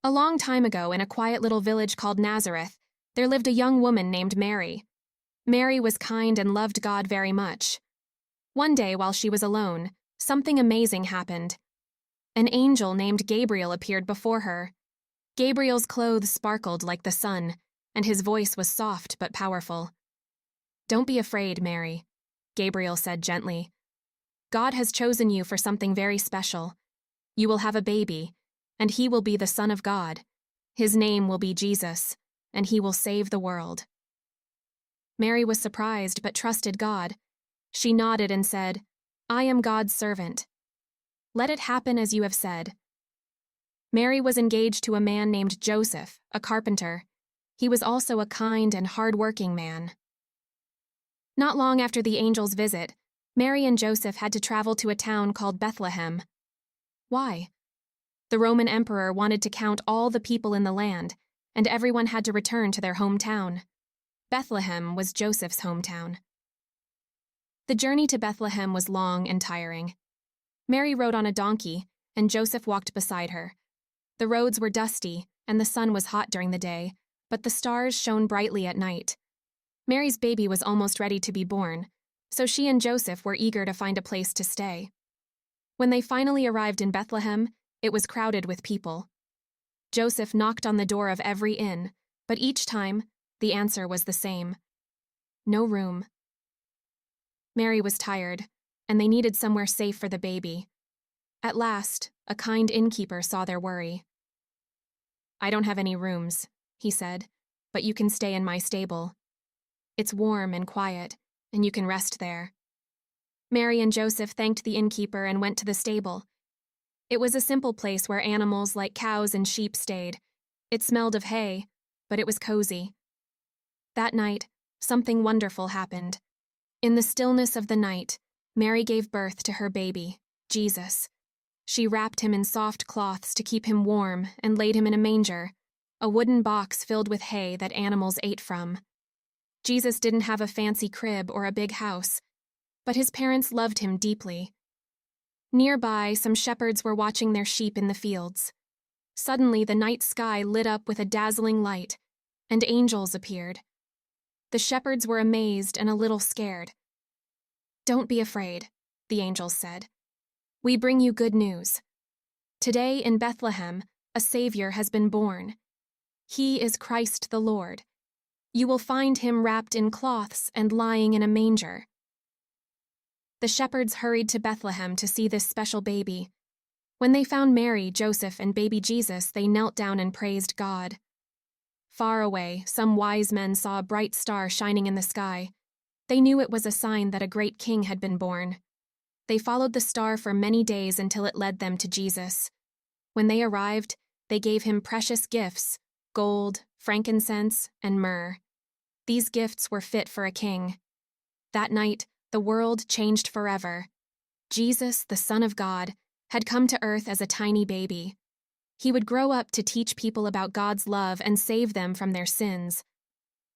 A long time ago, in a quiet little village called Nazareth, there lived a young woman named Mary. Mary was kind and loved God very much. One day, while she was alone, something amazing happened. An angel named Gabriel appeared before her. Gabriel's clothes sparkled like the sun, and his voice was soft but powerful. "Don't be afraid, Mary," Gabriel said gently. "God has chosen you for something very special. You will have a baby, and he will be the Son of God. His name will be Jesus, and he will save the world." Mary was surprised but trusted God. She nodded and said, "I am God's servant. Let it happen as you have said." Mary was engaged to a man named Joseph, a carpenter. He was also a kind and hard-working man. Not long after the angel's visit, Mary and Joseph had to travel to a town called Bethlehem. Why? The Roman emperor wanted to count all the people in the land, and everyone had to return to their hometown. Bethlehem was Joseph's hometown. The journey to Bethlehem was long and tiring. Mary rode on a donkey, and Joseph walked beside her. The roads were dusty, and the sun was hot during the day, but the stars shone brightly at night. Mary's baby was almost ready to be born, so she and Joseph were eager to find a place to stay. When they finally arrived in Bethlehem, it was crowded with people. Joseph knocked on the door of every inn, but each time, the answer was the same: no room. Mary was tired, and they needed somewhere safe for the baby. At last, a kind innkeeper saw their worry. "I don't have any rooms," he said, "but you can stay in my stable. It's warm and quiet, and you can rest there." Mary and Joseph thanked the innkeeper and went to the stable. It was a simple place where animals like cows and sheep stayed. It smelled of hay, but it was cozy. That night, something wonderful happened. In the stillness of the night, Mary gave birth to her baby, Jesus. She wrapped him in soft cloths to keep him warm and laid him in a manger, a wooden box filled with hay that animals ate from. Jesus didn't have a fancy crib or a big house, but his parents loved him deeply. Nearby, some shepherds were watching their sheep in the fields. Suddenly, the night sky lit up with a dazzling light, and angels appeared. The shepherds were amazed and a little scared. "Don't be afraid," the angels said. "We bring you good news. Today in Bethlehem, a Savior has been born. He is Christ the Lord. You will find him wrapped in cloths and lying in a manger." The shepherds hurried to Bethlehem to see this special baby. When they found Mary, Joseph, and baby Jesus, they knelt down and praised God. Far away, some wise men saw a bright star shining in the sky. They knew it was a sign that a great king had been born. They followed the star for many days until it led them to Jesus. When they arrived, they gave him precious gifts: gold, frankincense, and myrrh. These gifts were fit for a king. That night, the world changed forever. Jesus, the Son of God, had come to earth as a tiny baby. He would grow up to teach people about God's love and save them from their sins.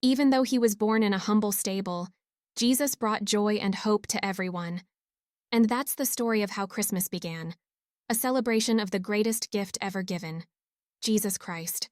Even though he was born in a humble stable, Jesus brought joy and hope to everyone. And that's the story of how Christmas began, a celebration of the greatest gift ever given, Jesus Christ.